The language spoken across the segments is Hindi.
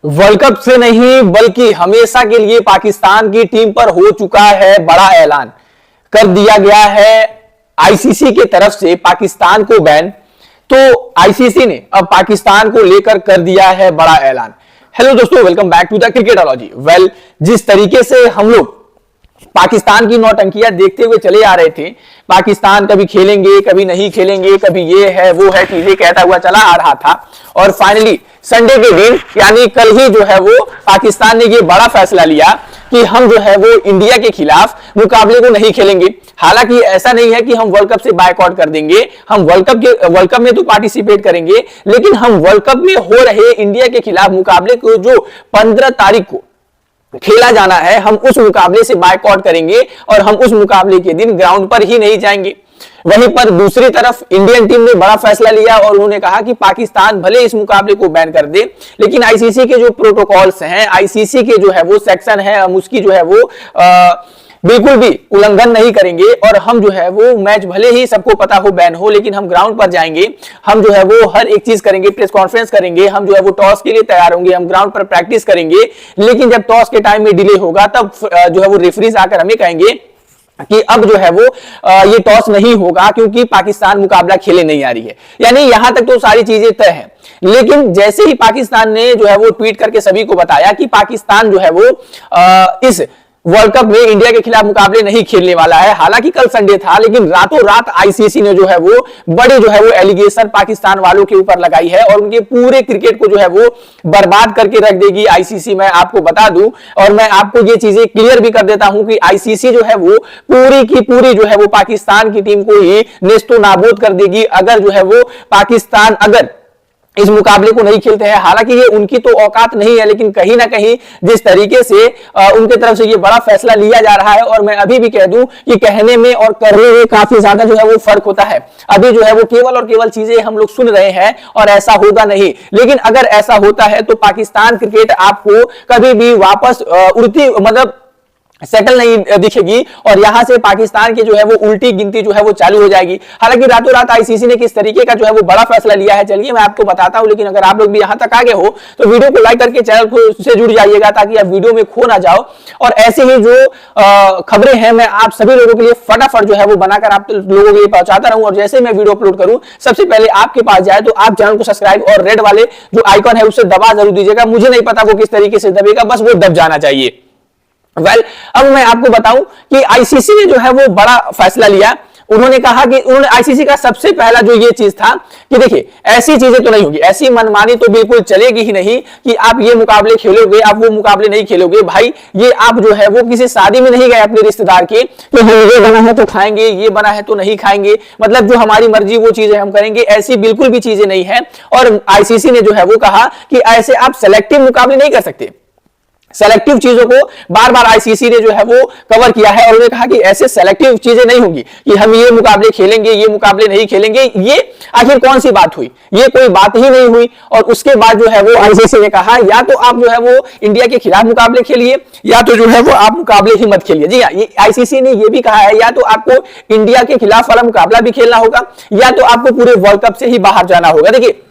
वर्ल्ड कप से नहीं बल्कि हमेशा के लिए पाकिस्तान की टीम पर हो चुका है बड़ा ऐलान। कर दिया गया है आईसीसी के तरफ से पाकिस्तान को बैन। तो आईसीसी ने अब पाकिस्तान को लेकर कर दिया है बड़ा ऐलान। हेलो दोस्तों, welcome back to the Cricketology. Well, जिस तरीके से हम लोग पाकिस्तान की नौटंकियां देखते हुए चले आ रहे थे, पाकिस्तान कभी खेलेंगे कभी नहीं खेलेंगे, कभी ये है वो है, चीजें कहता हुआ चला आ रहा था और फाइनली संडे के दिन यानी कल ही जो है वो पाकिस्तान ने ये बड़ा फैसला लिया कि हम जो है वो इंडिया के खिलाफ मुकाबले को नहीं खेलेंगे। हालांकि ऐसा नहीं है कि हम वर्ल्ड कप से बायकॉट कर देंगे, हम वर्ल्ड कप में तो पार्टिसिपेट करेंगे, लेकिन हम वर्ल्ड कप में हो रहे इंडिया के खिलाफ मुकाबले को जो 15 तारीख को खेला जाना है, हम उस मुकाबले से बायकॉट करेंगे और हम उस मुकाबले के दिन ग्राउंड पर ही नहीं जाएंगे। वहीं पर दूसरी तरफ इंडियन टीम ने बड़ा फैसला लिया और उन्होंने कहा कि पाकिस्तान भले इस मुकाबले को बैन कर दे, लेकिन आईसीसी के जो प्रोटोकॉल्स हैं, आईसीसी के जो है वो सेक्शन है, हम उसकी जो है वो बिल्कुल भी उल्लंघन नहीं करेंगे और हम जो है वो मैच भले ही सबको पता हो बैन हो, लेकिन हम ग्राउंड पर जाएंगे, हम जो है वो हर एक चीज करेंगे, प्रेस कॉन्फ्रेंस करेंगे, हम जो है वो टॉस के लिए तैयार होंगे, हम ग्राउंड पर प्रैक्टिस करेंगे। लेकिन जब टॉस के टाइम में डिले होगा तब जो है वो रेफरीज आकर हमें कहेंगे कि अब जो है वो ये टॉस नहीं होगा क्योंकि पाकिस्तान मुकाबला खेले नहीं आ रही है। यानी यहां तक तो सारी चीजें तय है, लेकिन जैसे ही पाकिस्तान ने जो है वो ट्वीट करके सभी को बताया कि पाकिस्तान जो है वो इस वर्ल्ड कप में इंडिया के खिलाफ मुकाबले नहीं खेलने वाला है। हालांकि कल संडे था, लेकिन रातों रात आईसीसी ने जो है वो बड़े जो है वो एलिगेशन पाकिस्तान वालों के ऊपर लगाई है और उनके पूरे क्रिकेट को जो है वो बर्बाद करके रख देगी आईसीसी। मैं आपको बता दूं और मैं आपको ये चीजें क्लियर भी कर देता हूं कि आईसीसी जो है वो पूरी की पूरी जो है वो पाकिस्तान की टीम को ही नेस्तो नाबूद कर देगी अगर जो है वो पाकिस्तान अगर इस मुकाबले को नहीं खेलते हैं। हालांकि ये उनकी तो औकात नहीं है, लेकिन कहीं ना कहीं जिस तरीके से उनके तरफ से ये बड़ा फैसला लिया जा रहा है, और मैं अभी भी कह दूं कि कहने में और करने में काफी ज्यादा जो है वो फर्क होता है। अभी जो है वो केवल और केवल चीजें हम लोग सुन रहे हैं और ऐसा होगा नहीं, लेकिन अगर ऐसा होता है तो पाकिस्तान क्रिकेट आपको कभी भी वापस उड़ती मतलब सेटल नहीं दिखेगी और यहां से पाकिस्तान की जो है वो उल्टी गिनती जो है वो चालू हो जाएगी। हालांकि रातों रात आईसीसी ने किस तरीके का जो है वो बड़ा फैसला लिया है, चलिए मैं आपको बताता हूं। लेकिन अगर आप लोग भी यहां तक आगे हो तो वीडियो को लाइक करके चैनल को से जुड़ जाइएगा ताकि आप वीडियो में खो ना जाओ। और ऐसे ही जो खबरें हैं मैं आप सभी लोगों के लिए फटाफट जो है वो बनाकर आप लोगों के लिए पहुंचाता रहूं, और जैसे मैं वीडियो अपलोड करूं सबसे पहले आपके पास जाए तो आप चैनल को सब्सक्राइब और रेड वाले जो आइकॉन है उसे दबा जरूर दीजिएगा। मुझे नहीं पता वो किस तरीके से दबेगा, बस वो दब जाना चाहिए। अब मैं आपको बताऊं कि आईसीसी ने जो है वो बड़ा फैसला लिया। उन्होंने कहा कि उन्होंने आईसीसी का सबसे पहला जो ये चीज था कि देखिए ऐसी चीजें तो नहीं होगी, ऐसी मनमानी तो बिल्कुल चलेगी ही नहीं कि आप ये मुकाबले खेलोगे आप वो मुकाबले नहीं खेलोगे। भाई ये आप जो है वो किसी शादी में नहीं गए अपने रिश्तेदार के कि ये बना है तो खाएंगे, ये बना है तो नहीं खाएंगे, मतलब जो हमारी मर्जी वो चीजें हम करेंगे, ऐसी बिल्कुल भी चीजें नहीं है। और आईसीसी ने जो है वो कहा कि ऐसे आप सेलेक्टिव मुकाबले नहीं कर सकते। सेलेक्टिव चीजों को बार बार आईसीसी ने जो है वो कवर किया है और उन्होंने कहा कि ऐसे सेलेक्टिव चीजें नहीं होंगी कि हम ये मुकाबले खेलेंगे ये मुकाबले नहीं खेलेंगे। ये आखिर कौन सी बात हुई, ये कोई बात ही नहीं हुई। और उसके बाद जो है वो आईसीसी ने कहा या तो आप जो है वो इंडिया के खिलाफ मुकाबले खेलिए या तो जो है वो आप मुकाबले ही मत खेलिए। जी हाँ, ये आईसीसी ने ये भी कहा है या तो आपको इंडिया के खिलाफ वाला मुकाबला भी खेलना होगा या तो आपको पूरे वर्ल्ड कप से ही बाहर जाना होगा। देखिए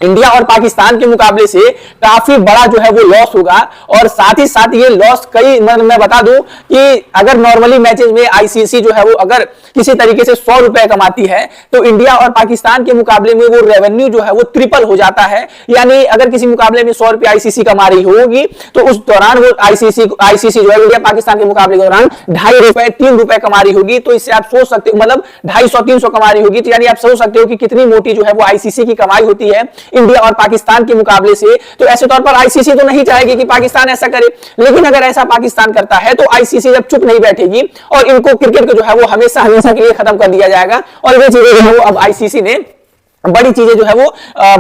इंडिया और पाकिस्तान के मुकाबले से काफी बड़ा जो है वो लॉस होगा और साथ ही साथ ये लॉस कई मैं बता दूं कि अगर नॉर्मली मैचेस में आईसीसी जो है वो अगर किसी तरीके से 100 रुपए कमाती है तो इंडिया और पाकिस्तान के मुकाबले में वो रेवेन्यू जो है वो ट्रिपल हो जाता है। यानी अगर किसी मुकाबले में 100 रुपए आईसीसी कमा रही होगी तो उस दौरान वो आईसीसी जो है इंडिया पाकिस्तान के मुकाबले के दौरान 2.5 रुपए 3 रुपए कमा रही होगी। तो इससे आप सोच सकते हो मतलब 250-300 कमा रही होगी, तो यानी आप सोच सकते हो कि कितनी मोटी जो है वो आईसीसी की कमाई होती है इंडिया और पाकिस्तान के मुकाबले से। तो ऐसे तौर पर आईसीसी तो नहीं चाहेगी कि पाकिस्तान ऐसा करे, लेकिन अगर ऐसा पाकिस्तान करता है तो आईसीसी जब चुप नहीं बैठेगी और इनको क्रिकेट को जो है वो हमेशा हमेशा के लिए खत्म कर दिया जाएगा। और ये चीजें जो है वो अब आईसीसी ने बड़ी चीजें जो है वो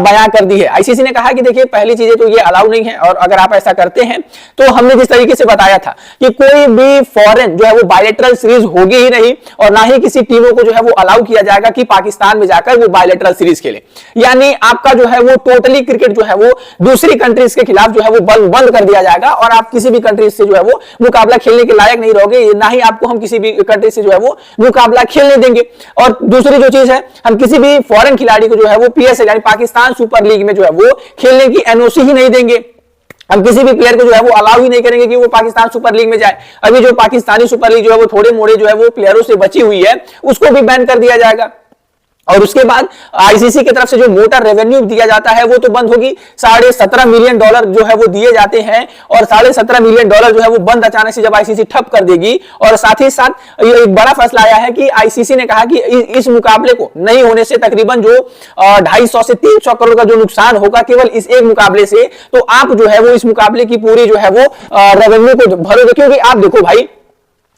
बयां कर दी है। आईसीसी ने कहा कि देखिए पहली चीजें तो ये अलाउ नहीं है और अगर आप ऐसा करते हैं तो हमने जिस तरीके से बताया था कि कोई भी फॉरेन जो है वो बायलैटरल सीरीज होगी ही नहीं और ना ही किसी टीमों को जो है वो अलाउ किया जाएगा कि पाकिस्तान में जाकर वो बायलैटरल सीरीज खेले। यानी आपका जो है वो टोटली क्रिकेट जो है वो दूसरी कंट्रीज के खिलाफ जो है वो बंद कर दिया जाएगा और आप किसी भी कंट्रीज से जो है वो मुकाबला खेलने के लायक नहीं रहोगे, ना ही आपको हम किसी भी कंट्री से जो है वो मुकाबला खेलने देंगे। और दूसरी जो चीज है हम किसी भी फॉरेन खिलाड़ी को जो है वो पीएसएल यानी पाकिस्तान सुपर लीग में जो है वो खेलने की एनओसी ही नहीं देंगे। हम किसी भी प्लेयर को जो है वो अलाउ ही नहीं करेंगे कि वो पाकिस्तान सुपर लीग में जाए। अभी जो पाकिस्तानी सुपर लीग जो है वो थोड़े मोड़े जो है वो प्लेयरों से बची हुई है, उसको भी बैन कर दिया जाएगा। और उसके बाद आईसीसी की तरफ से जो मोटा रेवेन्यू दिया जाता है वो तो बंद होगी। $17.5 मिलियन जो है वो दिए जाते हैं, और $17.5 मिलियन जो है वो बंद अचानक से जब आईसीसी ठप कर देगी। और साथ ही साथ ये एक बड़ा फैसला आया है कि आईसीसी ने कहा कि इस मुकाबले को नहीं होने से तकरीबन जो 250 से 300 करोड़ का जो नुकसान होगा केवल इस एक मुकाबले से, तो आप जो है वो इस मुकाबले की पूरी जो है वो रेवेन्यू को भरोगे। क्योंकि आप देखो भाई,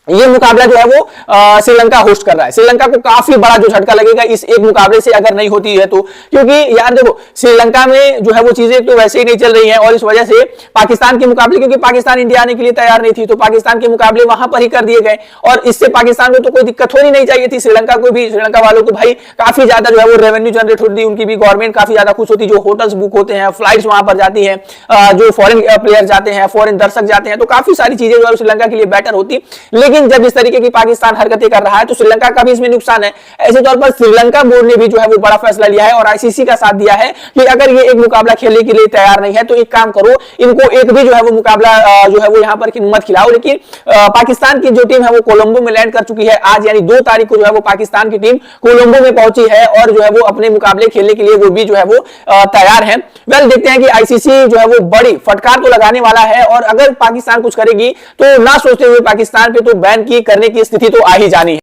ये मुकाबला जो है वो श्रीलंका होस्ट कर रहा है। श्रीलंका को काफी बड़ा जो झटका लगेगा इस एक मुकाबले से अगर नहीं होती है तो, क्योंकि यार देखो श्रीलंका में जो है वो चीजें तो वैसे ही नहीं चल रही हैं, और इस वजह से पाकिस्तान के मुकाबले, क्योंकि पाकिस्तान इंडिया आने के लिए तैयार नहीं थी, तो पाकिस्तान के मुकाबले वहां पर ही कर दिए गए, और इससे पाकिस्तान को तो कोई दिक्कत होनी नहीं चाहिए थी। श्रीलंका को भी, श्रीलंका वालों को भाई काफी ज्यादा जो है वो रेवेन्यू जनरेट होती, उनकी भी गवर्नमेंट काफी ज्यादा खुश होती, जो होटल्स बुक होते हैं, फ्लाइट्स वहां पर जाती है, जो फॉरेन प्लेयर जाते हैं, फॉरेन दर्शक जाते हैं, तो काफी सारी चीजें जो है श्रीलंका के लिए बेटर होती। लेकिन जब इस तरीके की पाकिस्तान हरकतें कर रहा है तो श्रीलंका का भी इसमें नुकसान है। ऐसे तौर पर श्रीलंका बोर्ड ने भी जो है वो बड़ा फैसला लिया है और आईसीसी का साथ दिया है कि अगर ये एक मुकाबला खेलने के लिए तैयार नहीं है तो एक काम करो, इनको एक भी जो है वो मुकाबला जो है वो यहां पर मत खिलाओ। लेकिन पाकिस्तान की जो टीम है वो कोलंबो में लैंड कर चुकी है आज, यानी 2 तारीख को जो है वो पाकिस्तान की टीम कोलंबो में पहुंची है और जो है वो अपने मुकाबले खेलने के लिए वो भी जो है वो तैयार है। वेल, देखते हैं कि आईसीसी जो है वो बड़ी फटकार तो लगाने वाला है, और अगर पाकिस्तान कुछ करेगी तो ना सोचते हुए पाकिस्तान पे तो बैन की करने की स्थिति तो आ ही जानी है।